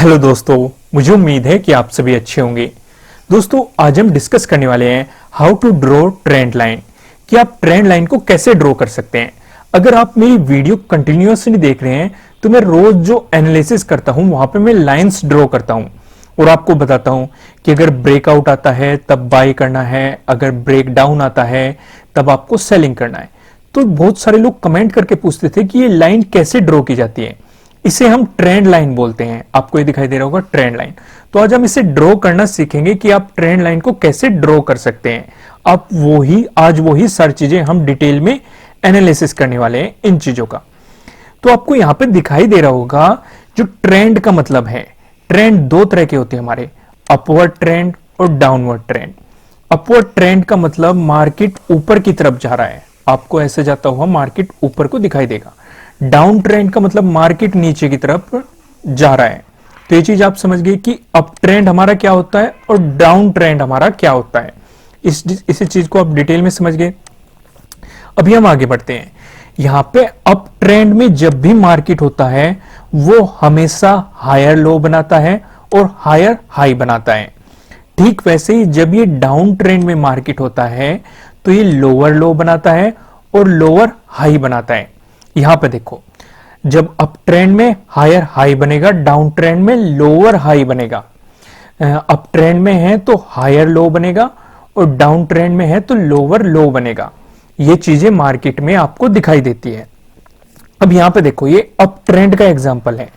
Hello दोस्तों, मुझे उम्मीद है कि आप सभी अच्छे होंगे। दोस्तों, आज हम डिस्कस करने वाले हैं how to draw trend line, कि आप ट्रेंड लाइन को कैसे ड्रॉ कर सकते हैं। अगर आप मेरी वीडियो कंटिन्यूअसली देख रहे हैं तो मैं रोज जो एनालिसिस करता हूं वहां पे मैं लाइंस ड्रॉ करता हूं और आपको बताता हूं कि अगर ब्रेकआउट आता है तब बाय करना है, अगर ब्रेक डाउन आता है तब आपको सेलिंग करना है। तो बहुत सारे लोग कमेंट करके पूछते थे कि ये लाइन कैसे ड्रॉ की जाती है। इसे हम ट्रेंड लाइन बोलते हैं। आपको ये दिखाई दे रहा होगा ट्रेंड लाइन। तो आज हम इसे ड्रॉ करना सीखेंगे कि आप ट्रेंड लाइन को कैसे ड्रॉ कर सकते हैं। आप आज वही सारी चीजें हम डिटेल में एनालिसिस करने वाले हैं इन चीजों का। तो आपको यहां पे दिखाई दे रहा होगा जो ट्रेंड का मतलब है। ट्रेंड दो तरह के होते हैं हमारे, अपवर्ड ट्रेंड और डाउनवर्ड ट्रेंड। अपवर्ड ट्रेंड का मतलब मार्केट ऊपर की तरफ जा रहा है, आपको ऐसे जाता हुआ मार्केट ऊपर को दिखाई देगा। डाउन ट्रेंड का मतलब मार्केट नीचे की तरफ जा रहा है। तो ये चीज आप समझ गए कि अप ट्रेंड हमारा क्या होता है और डाउन ट्रेंड हमारा क्या होता है। इसी चीज को आप डिटेल में समझ गए। अभी हम आगे बढ़ते हैं। यहां पे अप ट्रेंड में जब भी मार्केट होता है वो हमेशा हायर लो बनाता है और हायर हाई बनाता है। ठीक वैसे ही जब ये डाउन ट्रेंड में मार्केट होता है तो ये लोअर लो बनाता है और लोअर हाई बनाता है। यहां पे देखो, जब अप ट्रेंड में हायर हाई बनेगा, डाउन ट्रेंड में लोअर हाई बनेगा। अप ट्रेंड में है तो हायर लो बनेगा और डाउन ट्रेंड में है तो लोअर लो बनेगा। ये चीजें मार्केट में आपको दिखाई देती है। अब यहां पे देखो, ये अप ट्रेंड का एग्जांपल है।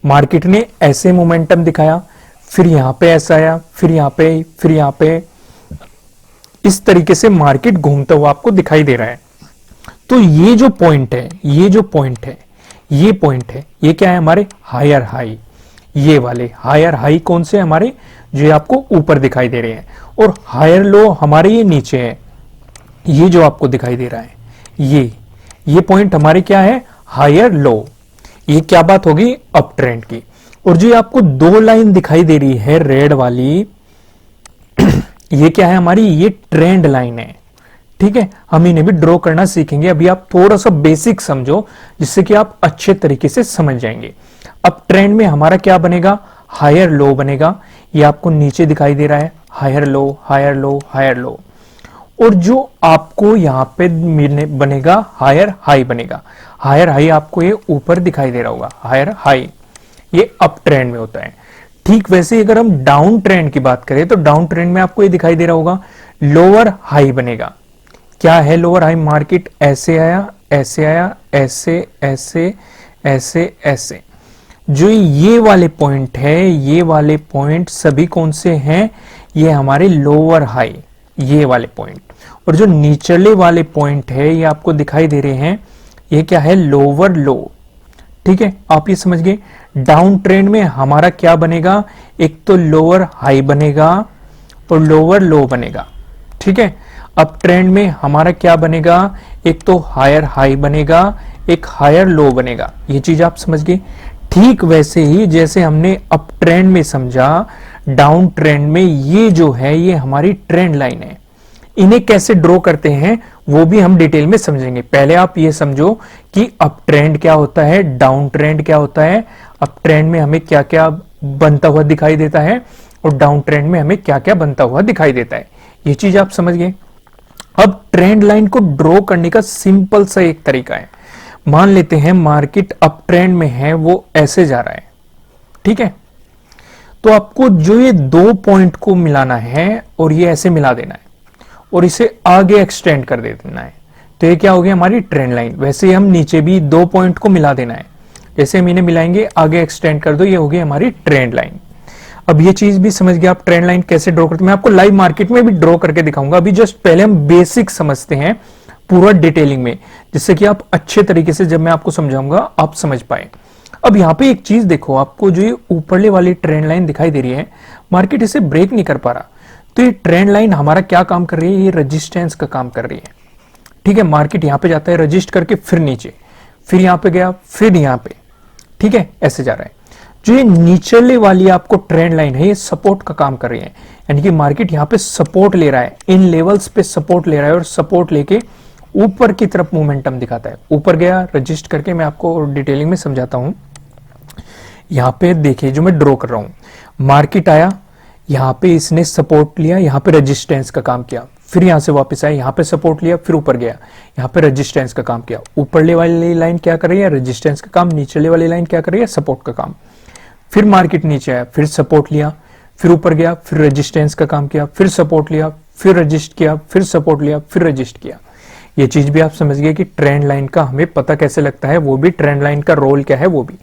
मार्केट ने ऐसे मोमेंटम दिखाया, फिर यहां पे ऐसा आया, फिर यहां पे, फिर यहां पे, इस तरीके से मार्केट घूमता हुआ आपको दिखाई दे रहा है। तो ये जो पॉइंट है, ये पॉइंट है, ये क्या है हमारे हायर हाई। ये वाले हायर हाई कौन से हमारे, जो आपको ऊपर दिखाई दे रहे हैं, और हायर लो हमारे ये नीचे है। ये जो आपको दिखाई दे रहा है, ये पॉइंट हमारे क्या है, हायर लो। ये क्या बात होगी, अप ट्रेंड की। और जो आपको दो लाइन दिखाई दे रही है रेड वाली, ये क्या है हमारी, ये ट्रेंड लाइन है। ठीक है, हम इन्हें भी ड्रॉ करना सीखेंगे। अभी आप थोड़ा सा बेसिक समझो जिससे कि आप अच्छे तरीके से समझ जाएंगे। अब ट्रेंड में हमारा क्या बनेगा, हायर लो बनेगा। ये आपको नीचे दिखाई दे रहा है, higher low, higher low, higher low. और जो आपको यहां पे बनेगा, हायर हाई बनेगा। हायर हाई आपको ये ऊपर दिखाई दे रहा होगा, हायर हाई। ये अप ट्रेंड में होता है। ठीक वैसे अगर हम डाउन ट्रेंड की बात करें तो डाउन ट्रेंड में आपको ये दिखाई दे रहा होगा, लोअर हाई बनेगा। क्या है लोअर हाई, मार्केट ऐसे आया, ऐसे आया, ऐसे ऐसे ऐसे ऐसे। जो ये वाले पॉइंट है, ये वाले पॉइंट सभी कौन से हैं, ये हमारे लोअर हाई, ये वाले पॉइंट। और जो नीचले वाले पॉइंट है ये आपको दिखाई दे रहे हैं, ये क्या है, लोअर लो। ठीक है, आप ये समझ गए। डाउन ट्रेंड में हमारा क्या बनेगा, एक तो लोअर हाई बनेगा और लोअर लो बनेगा। ठीक है, अप ट्रेंड में हमारा क्या बनेगा, एक तो हायर हाई बनेगा, एक हायर लो बनेगा। ये चीज आप समझ गए। ठीक वैसे ही जैसे हमने अप ट्रेंड में समझा, डाउन ट्रेंड में ये जो है ये हमारी ट्रेंड लाइन है। इन्हें कैसे ड्रॉ करते हैं वो भी हम डिटेल में समझेंगे। पहले आप ये समझो कि अप ट्रेंड क्या होता है, डाउन ट्रेंड क्या होता है। अप ट्रेंड में हमें क्या क्या बनता हुआ दिखाई देता है और डाउन ट्रेंड में हमें क्या क्या बनता हुआ दिखाई देता है। ये चीज आप समझ गए। अब ट्रेंड लाइन को ड्रॉ करने का सिंपल सा एक तरीका है। मान लेते हैं मार्केट अप ट्रेंड में है, वो ऐसे जा रहा है। ठीक है, तो आपको जो ये दो पॉइंट को मिलाना है और ये ऐसे मिला देना है और इसे आगे एक्सटेंड कर देना है। तो ये क्या हो गया, हमारी ट्रेंड लाइन। वैसे ही हम नीचे भी दो पॉइंट को मिला देना है, जैसे हम इन्हें मिलाएंगे, आगे एक्सटेंड कर दो, ये हो गई हमारी ट्रेंड लाइन। अब ये चीज भी समझ गया आप ट्रेंड लाइन कैसे ड्रॉ करते हैं। मैं आपको लाइव मार्केट में भी ड्रॉ करके दिखाऊंगा। अभी जस्ट पहले हम बेसिक समझते हैं पूरा डिटेलिंग में, जिससे कि आप अच्छे तरीके से जब मैं आपको समझाऊंगा आप समझ पाए। अब यहाँ पे एक चीज देखो, आपको जो ये ऊपरले वाली ट्रेंड लाइन दिखाई दे रही है, मार्केट इसे ब्रेक नहीं कर पा रहा। तो ये ट्रेंड लाइन हमारा क्या काम कर रही है, ये रेजिस्टेंस का काम कर रही है। ठीक है, मार्केट यहां पे जाता है रजिस्ट करके, फिर नीचे, फिर यहां पे गया, फिर यहां पे। ठीक है, ऐसे जा रहा है। जो ये नीचले वाली आपको ट्रेंड लाइन है, ये सपोर्ट का काम कर रही है। यानी कि मार्केट यहां पे सपोर्ट ले रहा है, इन लेवल्स पे सपोर्ट ले रहा है और सपोर्ट लेके ऊपर की तरफ मोमेंटम दिखाता है। ऊपर गया रजिस्ट करके, मैं आपको डिटेलिंग में समझाता हूं। यहाँ पे देखिए जो मैं ड्रॉ कर रहा हूं, मार्केट आया, यहाँ पे इसने सपोर्ट लिया, यहाँ पे रेजिस्टेंस का काम किया, फिर यहाँ से वापस आया, यहाँ पे सपोर्ट लिया, फिर ऊपर गया, यहाँ पे रेजिस्टेंस का काम किया। ऊपरले वाली लाइन क्या कर रही है, रेजिस्टेंस का काम, नीचले वाली लाइन क्या कर रही है, सपोर्ट का काम। फिर मार्केट नीचे आया, फिर सपोर्ट लिया, फिर ऊपर गया, फिर रेजिस्टेंस का काम किया, फिर सपोर्ट लिया, फिर रजिस्ट किया, फिर सपोर्ट लिया, फिर रजिस्ट किया। ये चीज भी आप समझ गए कि ट्रेंड लाइन का हमें पता कैसे लगता है, वो भी ट्रेंड लाइन का रोल क्या है वो भी।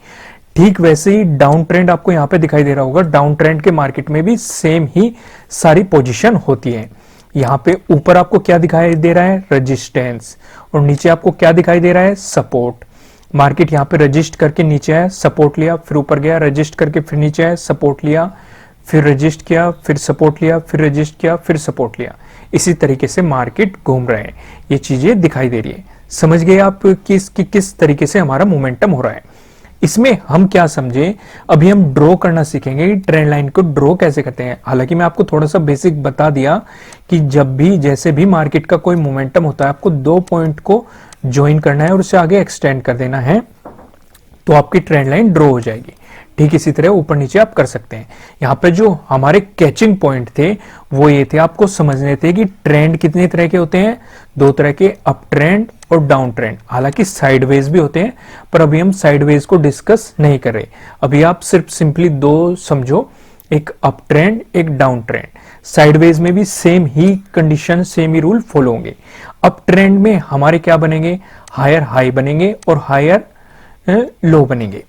ठीक वैसे ही डाउन ट्रेंड आपको यहाँ पे दिखाई दे रहा होगा, डाउन ट्रेंड के मार्केट में भी सेम ही सारी पोजीशन होती है। यहाँ पे ऊपर आपको क्या दिखाई दे रहा है, रेजिस्टेंस, और नीचे आपको क्या दिखाई दे रहा है, सपोर्ट। मार्केट यहाँ पे रजिस्ट करके नीचे आया, सपोर्ट लिया, फिर ऊपर गया, रजिस्ट करके फिर नीचे आया, सपोर्ट लिया, फिर रजिस्ट किया, फिर सपोर्ट लिया, फिर रजिस्ट किया, फिर सपोर्ट लिया। इसी तरीके से मार्केट घूम रहे हैं, ये चीजें दिखाई दे रही है। समझ गए आप किस तरीके से हमारा मोमेंटम हो रहा है। इसमें हम क्या समझे, अभी हम ड्रॉ करना सीखेंगे कि ट्रेंड लाइन को ड्रॉ कैसे करते हैं। हालांकि मैं आपको थोड़ा सा बेसिक बता दिया कि जब भी जैसे भी मार्केट का कोई मोमेंटम होता है, आपको 2 पॉइंट को ज्वाइन करना है और उसे आगे एक्सटेंड कर देना है, तो आपकी ट्रेंड लाइन ड्रॉ हो जाएगी। ठीक इसी तरह ऊपर नीचे आप कर सकते हैं। यहाँ पे जो हमारे कैचिंग पॉइंट थे वो ये थे, आपको समझने थे कि ट्रेंड कितने तरह के होते हैं, 2 तरह के, अप ट्रेंड और डाउन ट्रेंड। हालांकि साइडवेज भी होते हैं, पर अभी हम साइडवेज को डिस्कस नहीं कर रहे। अभी आप सिर्फ सिंपली 2 समझो, एक अप ट्रेंड, एक डाउन ट्रेंड। साइडवेज में भी सेम ही कंडीशन, सेम ही रूल फॉलो होंगे। अप ट्रेंड में हमारे क्या बनेंगे, हायर हाई बनेंगे और हायर लो बनेंगे।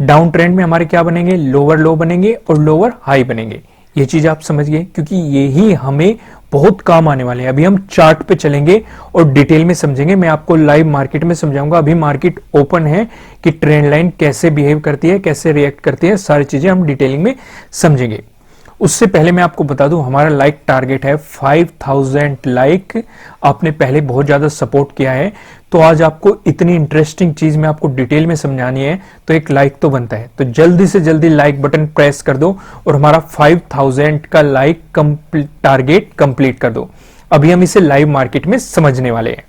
डाउन ट्रेंड में हमारे क्या बनेंगे, लोअर लो बनेंगे और लोअर हाई बनेंगे। ये चीज आप समझ गए, क्योंकि यही हमें बहुत काम आने वाले हैं। अभी हम चार्ट पे चलेंगे और डिटेल में समझेंगे। मैं आपको लाइव मार्केट में समझाऊंगा, अभी मार्केट ओपन है, कि ट्रेंड लाइन कैसे बिहेव करती है, कैसे रिएक्ट करती है, सारी चीजें हम डिटेलिंग में समझेंगे। उससे पहले मैं आपको बता दूं, हमारा लाइक टारगेट है 5000 लाइक। आपने पहले बहुत ज्यादा सपोर्ट किया है, तो आज आपको इतनी इंटरेस्टिंग चीज में आपको डिटेल में समझानी है, तो एक लाइक तो बनता है। तो जल्दी से जल्दी लाइक बटन प्रेस कर दो और हमारा 5000 का लाइक टारगेट कंप्लीट कर दो। अभी हम इसे लाइव मार्केट में समझने वाले हैं।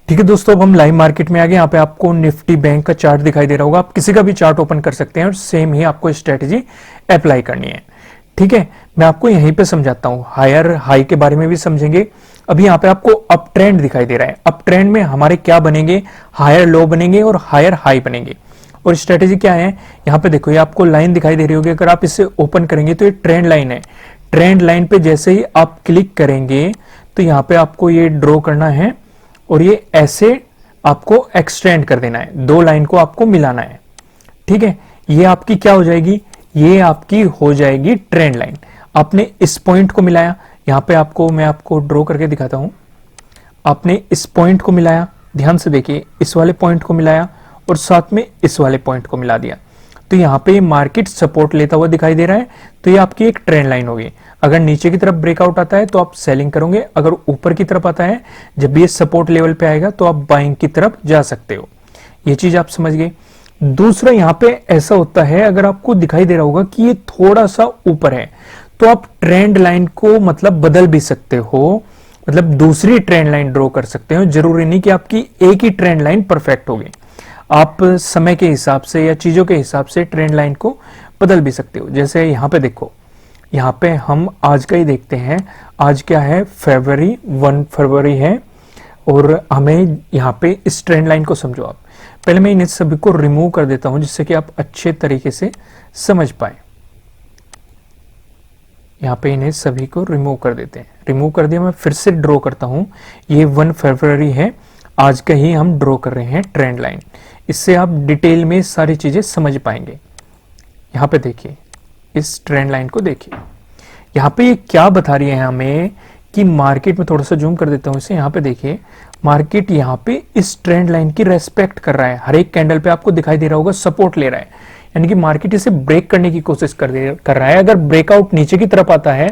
ठीक है दोस्तों, अब हम लाइव मार्केट में आ गए। यहाँ पे आपको निफ्टी बैंक का चार्ट दिखाई दे रहा होगा। आप किसी का भी चार्ट ओपन कर सकते हैं और सेम ही आपको स्ट्रेटेजी अप्लाई करनी है। ठीक है, मैं आपको यहीं पे समझाता हूं। हायर हाई के बारे में भी समझेंगे। अभी यहाँ पे आपको अप ट्रेंड दिखाई दे रहा है। अप ट्रेंड में हमारे क्या बनेंगे, हायर लो बनेंगे और हायर हाई बनेंगे। और स्ट्रेटेजी क्या है, यहाँ पे देखो, ये आपको लाइन दिखाई दे रही होगी। अगर आप इसे ओपन करेंगे तो ये ट्रेंड लाइन है। ट्रेंड लाइन पे जैसे ही आप क्लिक करेंगे तो यहाँ पे आपको ये ड्रॉ करना है और ये ऐसे आपको एक्सटेंड कर देना है। 2 लाइन को आपको मिलाना है। ठीक है, ये आपकी क्या हो जाएगी, ये आपकी हो जाएगी ट्रेंड लाइन। आपने इस पॉइंट को मिलाया, यहां पे मैं आपको ड्रॉ करके दिखाता हूं। आपने इस पॉइंट को मिलाया, ध्यान से देखिए, इस वाले पॉइंट को मिलाया और साथ में इस वाले पॉइंट को मिला दिया, तो यहां पे मार्केट सपोर्ट लेता हुआ दिखाई दे रहा है। तो ये आपकी एक ट्रेंड लाइन होगी। अगर नीचे की तरफ ब्रेकआउट आता है तो आप सेलिंग करोगे, अगर ऊपर की तरफ आता है, जब भी ये सपोर्ट लेवल पे आएगा तो आप बाइंग की तरफ जा सकते हो। ये चीज आप समझ गए। दूसरा, यहां पे ऐसा होता है, अगर आपको दिखाई दे रहा होगा कि ये थोड़ा सा ऊपर है, तो आप ट्रेंड लाइन को मतलब बदल भी सकते हो, मतलब दूसरी ट्रेंड लाइन ड्रॉ कर सकते हो। जरूरी नहीं कि आपकी एक ही ट्रेंड लाइन परफेक्ट होगी। आप समय के हिसाब से या चीजों के हिसाब से ट्रेंड लाइन को बदल भी सकते हो। जैसे यहां पे देखो, यहां पे हम आज का ही देखते हैं। आज क्या है, 1 फरवरी है, और हमें यहां पे इस ट्रेंड लाइन को समझो आप। पहले मैं इन सभी को रिमूव कर देता हूं, जिससे कि आप अच्छे तरीके से समझ पाए। यहां पे इन्हें सभी को रिमूव कर देते हैं। रिमूव कर दिया, मैं फिर से ड्रॉ करता हूं। ये 1 फरवरी है, आज का ही हम ड्रॉ कर रहे हैं ट्रेंड लाइन। इससे आप डिटेल में सारी चीजें समझ पाएंगे। यहां पे देखिए, इस ट्रेंड लाइन को देखिए, यहां पे ये क्या बता रही है हमें कि मार्केट में, थोड़ा सा जूम कर देता हूं इसे, यहां पे देखिए, मार्केट यहां पे इस ट्रेंड लाइन की रेस्पेक्ट कर रहा है। हर एक कैंडल पे आपको दिखाई दे रहा होगा सपोर्ट ले रहा है, यानी कि मार्केट इसे ब्रेक करने की कोशिश कर रहा है। अगर ब्रेकआउट नीचे की तरफ आता है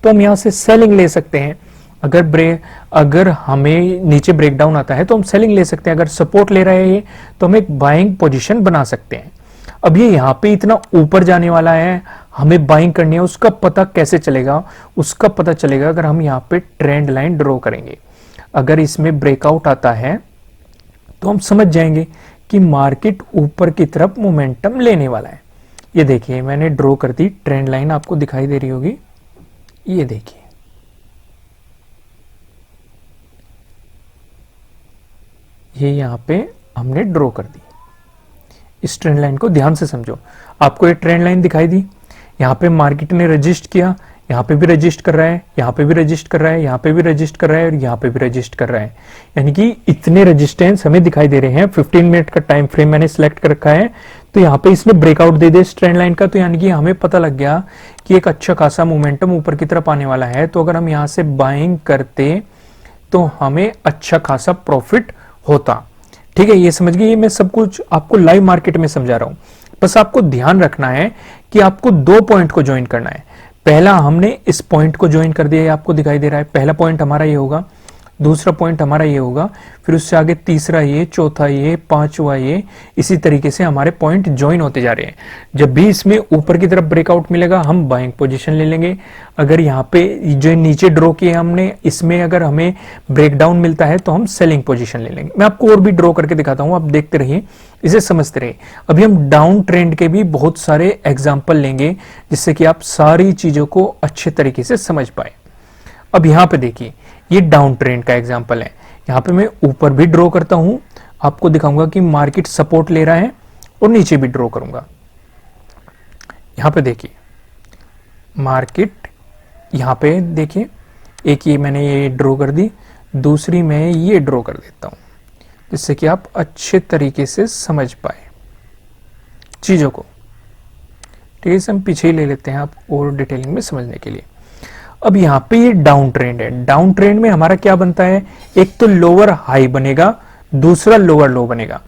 तो हम यहां से सेलिंग ले सकते हैं। अगर हमें नीचे ब्रेकडाउन आता है तो हम सेलिंग ले सकते हैं। अगर सपोर्ट ले रहे हैं तो हम एक बाइंग पोजीशन बना सकते हैं। अब ये यहाँ पे इतना ऊपर जाने वाला है, हमें बाइंग करनी है, उसका पता कैसे चलेगा? उसका पता चलेगा अगर हम यहाँ पे ट्रेंड लाइन ड्रॉ करेंगे। अगर इसमें ब्रेकआउट आता है तो हम समझ जाएंगे कि मार्केट ऊपर की तरफ मोमेंटम लेने वाला है। ये देखिए मैंने ड्रॉ कर दी ट्रेंड लाइन, आपको दिखाई दे रही होगी, ये देखिए ये यहां पे हमने ड्रॉ कर दी। इस ट्रेंड लाइन को ध्यान से समझो, आपको ये ट्रेंड लाइन दिखाई दी, यहां पे मार्केट ने रजिस्ट किया, यहां पे भी रजिस्ट कर रहा है, यहां पे भी रजिस्ट कर रहा है, यहां पे भी रजिस्ट कर रहा है और यहां पे भी रजिस्ट कर रहा है, यानी कि इतने रेजिस्टेंस हमें दिखाई दे रहे हैं। 15 मिनट का टाइम फ्रेम मैंने सिलेक्ट कर रखा है, तो यहाँ पे इसने ब्रेकआउट दे दिया इस ट्रेंड लाइन का, तो यानी कि हमें पता लग गया कि एक अच्छा खासा मोमेंटम ऊपर की तरफ आने वाला है। तो अगर हम यहाँ से बाइंग करते तो हमें अच्छा खासा प्रॉफिट होता। ठीक है, ये समझ गए, ये मैं सब कुछ आपको लाइव मार्केट में समझा रहा हूं। बस आपको ध्यान रखना है कि आपको 2 पॉइंट को ज्वाइन करना है। पहला हमने इस पॉइंट को ज्वाइन कर दिया, ये आपको दिखाई दे रहा है, पहला पॉइंट हमारा ये होगा, दूसरा पॉइंट हमारा ये होगा, फिर उससे आगे तीसरा ये, चौथा ये, पांचवा ये, इसी तरीके से हमारे पॉइंट ज्वाइन होते जा रहे हैं। जब भी इसमें ऊपर की तरफ ब्रेकआउट मिलेगा हम बाइंग पोजीशन ले लेंगे। अगर यहाँ पे जो नीचे ड्रॉ किए हमने, इसमें अगर हमें ब्रेकडाउन मिलता है तो हम सेलिंग पोजीशन ले लेंगे। मैं आपको और भी ड्रॉ करके दिखाता हूं, आप देखते रहिए, इसे समझते रहिए। अभी हम डाउन ट्रेंड के भी बहुत सारे एग्जाम्पल लेंगे जिससे कि आप सारी चीजों को अच्छे तरीके से समझ पाए। अब यहां पे देखिए, ये डाउन ट्रेंड का एग्जांपल है, यहां पे मैं ऊपर भी ड्रॉ करता हूं, आपको दिखाऊंगा कि मार्केट सपोर्ट ले रहा है, और नीचे भी ड्रॉ करूंगा। यहां पे देखिए मार्केट, यहां पे देखिए एक ये मैंने ये ड्रॉ कर दी, दूसरी मैं ये ड्रॉ कर देता हूं जिससे कि आप अच्छे तरीके से समझ पाए चीजों को। ठीक है, हम पीछे ही ले लेते हैं आप और डिटेलिंग में समझने के लिए। अब यहाँ पे ये डाउन ट्रेंड है, डाउन ट्रेंड में हमारा क्या बनता है, एक तो लोअर हाई बनेगा, दूसरा लोअर लो बनेगा।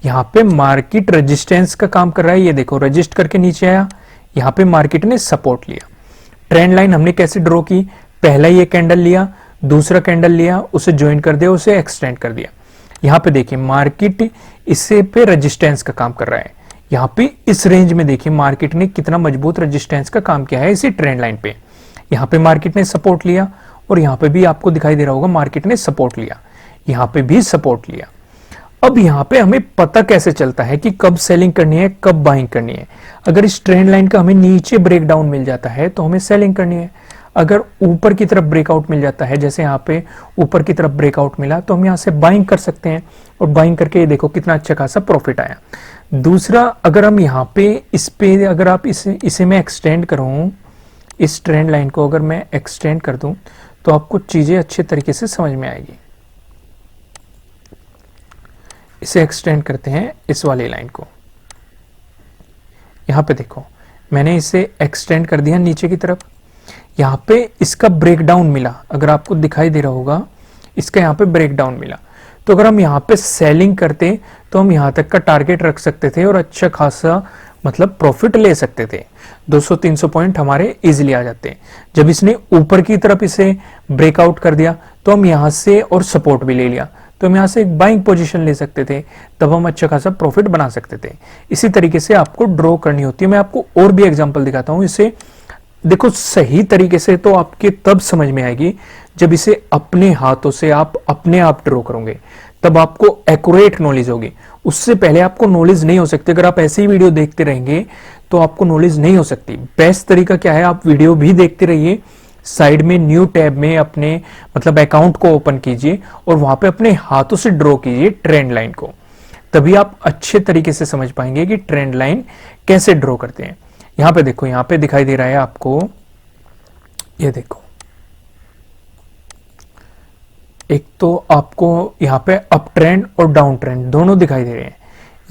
यहाँ पे मार्केट रेजिस्टेंस का काम कर रहा है, ये देखो रजिस्ट करके नीचे आया, यहाँ पे मार्केट ने सपोर्ट लिया। ट्रेंड लाइन हमने कैसे ड्रॉ की, पहला ये कैंडल लिया, दूसरा कैंडल लिया, उसे ज्वाइन कर दिया, उसे एक्सटेंड कर दिया। यहाँ पे देखिए मार्केट इससे पे रेजिस्टेंस का काम कर रहा है, यहाँ पे इस रेंज में देखिए मार्केट ने कितना मजबूत रेजिस्टेंस का काम किया है इसी ट्रेंड लाइन पे। यहाँ पे मार्केट ने सपोर्ट लिया और यहाँ पे भी आपको दिखाई दे रहा होगा मार्केट ने सपोर्ट लिया, यहाँ पे भी सपोर्ट लिया। अब यहाँ पे हमें पता कैसे चलता है कि कब सेलिंग करनी है, कब बाइंग करनी है। अगर इस ट्रेंड लाइन का हमें नीचे ब्रेकडाउन मिल जाता है तो हमें सेलिंग करनी है, अगर ऊपर की तरफ ब्रेकआउट मिल जाता है, जैसे यहाँ पे ऊपर की तरफ ब्रेकआउट मिला, तो हम यहाँ से बाइंग कर सकते हैं, और बाइंग करके ये देखो कितना अच्छा खासा प्रॉफिट आया। दूसरा, अगर हम यहाँ पे इस पे अगर आप इसे मैं एक्सटेंड करूं, इस ट्रेंड लाइन को अगर मैं एक्सटेंड कर दूं तो आपको चीजें अच्छे तरीके से समझ में आएगी। इसे एक्सटेंड करते हैं इस वाली लाइन को, यहां पे देखो मैंने इसे एक्सटेंड कर दिया नीचे की तरफ, यहां पे इसका ब्रेकडाउन मिला, अगर आपको दिखाई दे रहा होगा इसका यहां पे ब्रेकडाउन मिला, तो अगर हम यहां पे सेलिंग करते तो हम यहां तक का टारगेट रख सकते थे और अच्छा खासा मतलब प्रॉफिट ले सकते थे, 200-300 पॉइंट हमारे इजीली आ जाते। जब इसने ऊपर की तरफ इसे ब्रेकआउट कर दिया तो हम यहां से और सपोर्ट भी ले लिया, तो हम यहां से एक बाइंग पोजीशन ले सकते थे, तब हम अच्छा खासा प्रॉफिट बना सकते थे। इसी तरीके से आपको ड्रॉ करनी होती है। मैं आपको और भी एग्जांपल दिखाता हूं, इसे देखो सही तरीके से तो आपके तब समझ में आएगी जब इसे अपने हाथों से आप अपने आप ड्रॉ करोगे, तब आपको एक्यूरेट नॉलेज होगी। उससे पहले आपको नॉलेज नहीं हो सकती। अगर आप ऐसे ही वीडियो देखते रहेंगे तो आपको नॉलेज नहीं हो सकती। बेस्ट तरीका क्या है, आप वीडियो भी देखते रहिए, साइड में न्यू टैब में अपने मतलब अकाउंट को ओपन कीजिए और वहां पे अपने हाथों से ड्रॉ कीजिए ट्रेंड लाइन को, तभी आप अच्छे तरीके से समझ पाएंगे कि ट्रेंड लाइन कैसे ड्रॉ करते हैं। यहां पे देखो, यहां पे दिखाई दे रहा है आपको, ये देखो एक तो आपको यहाँ पे अप ट्रेंड और डाउन ट्रेंड दोनों दिखाई दे रहे हैं।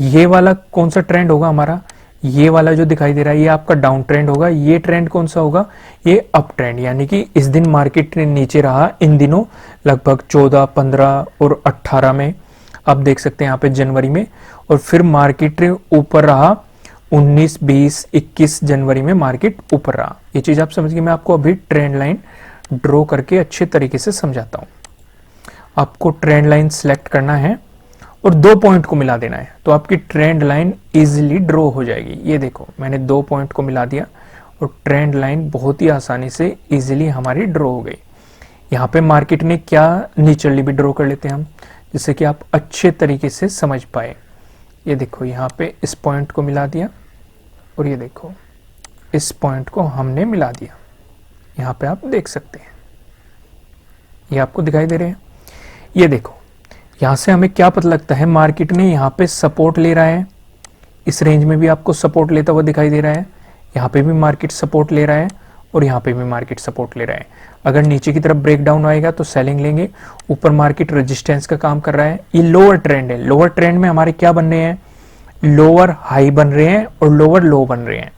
ये वाला कौन सा ट्रेंड होगा हमारा, ये वाला जो दिखाई दे रहा है ये आपका डाउन ट्रेंड होगा। ये ट्रेंड कौन सा होगा, ये अप ट्रेंड, यानी कि इस दिन मार्केट नीचे रहा, इन दिनों लगभग 14, 15 और 18 में आप देख सकते हैं यहाँ पे जनवरी में, और फिर मार्केट ऊपर रहा 19, 20, 21 जनवरी में मार्केट ऊपर रहा। ये चीज आप समझिए, मैं आपको अभी ट्रेंड लाइन ड्रॉ करके अच्छे तरीके से समझाता हूं। आपको ट्रेंड लाइन सिलेक्ट करना है और 2 पॉइंट को मिला देना है, तो आपकी ट्रेंड लाइन इजीली ड्रॉ हो जाएगी। ये देखो मैंने 2 पॉइंट को मिला दिया और ट्रेंड लाइन बहुत ही आसानी से इजीली हमारी ड्रॉ हो गई। यहाँ पे मार्केट ने क्या नीचली भी ड्रॉ कर लेते हैं हम, जिससे कि आप अच्छे तरीके से समझ पाए। ये देखो यहाँ पे इस पॉइंट को मिला दिया और ये देखो इस पॉइंट को हमने मिला दिया। यहां पे आप देख सकते हैं, ये आपको दिखाई दे रहे हैं। ये देखो यहां से हमें क्या पता लगता है, मार्केट ने यहां पे सपोर्ट ले रहा है, इस रेंज में भी आपको सपोर्ट लेता हुआ दिखाई दे रहा है, यहाँ पे भी मार्केट सपोर्ट ले रहा है और यहाँ पे भी मार्केट सपोर्ट ले रहा है। अगर नीचे की तरफ ब्रेकडाउन आएगा तो सेलिंग लेंगे, ऊपर मार्केट रेजिस्टेंस का काम कर रहा है। ये लोअर ट्रेंड है, लोअर ट्रेंड में हमारे क्या बन रहे हैं, लोअर हाई बन रहे हैं और लोअर लो बन रहे हैं।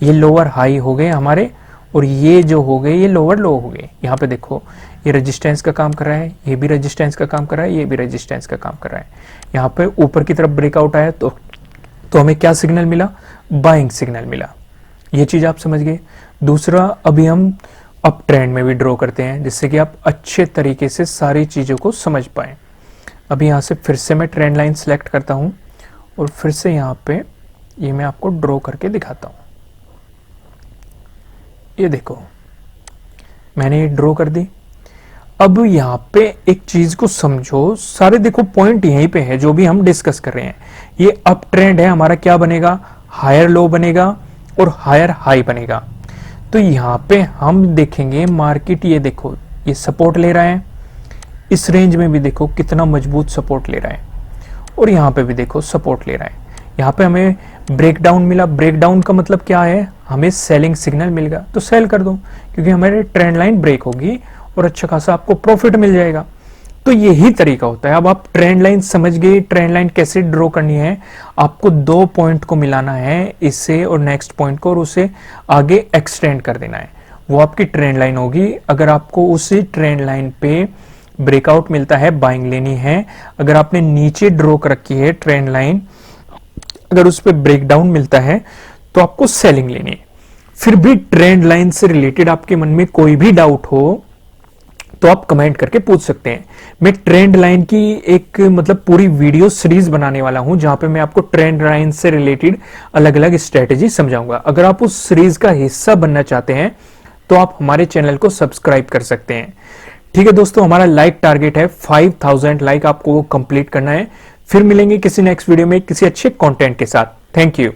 ये लोअर हाई हो गए हमारे और ये जो हो गए ये लोअर लो हो गए। यहाँ पे देखो ये रेजिस्टेंस का काम कर रहा है, ये भी रेजिस्टेंस का काम कर रहा है, ये भी रेजिस्टेंस का काम कर रहा है। यहाँ पे ऊपर की तरफ ब्रेकआउट आया तो हमें क्या सिग्नल मिला, बाइंग सिग्नल मिला। ये चीज आप समझ गए। दूसरा, अभी हम अप ट्रेंड में भी ड्रॉ करते हैं जिससे कि आप अच्छे तरीके से सारी चीजों को समझ पाए। अभी यहाँ से फिर से मैं ट्रेंड लाइन सेलेक्ट करता हूं और फिर से यहाँ पे ये मैं आपको ड्रॉ करके दिखाता हूं। ये देखो मैंने ये ड्रॉ कर दी। अब यहाँ पे एक चीज को समझो, सारे देखो पॉइंट यहीं पे है जो भी हम डिस्कस कर रहे हैं। ये अप ट्रेंड है, हमारा क्या बनेगा, हायर लो बनेगा और हायर हाई बनेगा। तो यहाँ पे हम देखेंगे मार्केट, ये देखो ये सपोर्ट ले रहा है, इस रेंज में भी देखो कितना मजबूत सपोर्ट ले रहा है और यहाँ पे भी देखो सपोर्ट ले रहा है। यहाँ पे हमें ब्रेकडाउन मिला, ब्रेकडाउन का मतलब क्या है, हमें सेलिंग सिग्नल मिल गया तो सेल कर दो, क्योंकि हमारी ट्रेंड लाइन ब्रेक होगी और अच्छा खासा आपको प्रॉफिट मिल जाएगा। तो यही तरीका होता है। अब आप ट्रेंड लाइन समझ गए, ट्रेंड लाइन कैसे ड्रॉ करनी है। आपको दो पॉइंट को मिलाना है, इससे और नेक्स्ट पॉइंट को, और उसे आगे एक्सटेंड कर देना है, वो आपकी ट्रेंड लाइन होगी। अगर आपको उसी ट्रेंड लाइन पे ब्रेकआउट मिलता है, बाइंग लेनी है। अगर आपने नीचे ड्रॉ कर रखी है ट्रेंड लाइन, अगर उस पर ब्रेकडाउन मिलता है तो आपको सेलिंग लेनी है। फिर भी ट्रेंड लाइन से रिलेटेड आपके मन में कोई भी डाउट हो तो आप कमेंट करके पूछ सकते हैं। मैं ट्रेंड लाइन की एक मतलब पूरी वीडियो सीरीज बनाने वाला हूं जहां पे मैं आपको ट्रेंड लाइन से रिलेटेड अलग अलग स्ट्रेटेजी समझाऊंगा। अगर आप उस सीरीज का हिस्सा बनना चाहते हैं तो आप हमारे चैनल को सब्सक्राइब कर सकते हैं। ठीक है दोस्तों, हमारा लाइक टारगेट है 5000 लाइक, आपको वो कंप्लीट करना है। फिर मिलेंगे किसी नेक्स्ट वीडियो में किसी अच्छे कंटेंट के साथ। Thank you.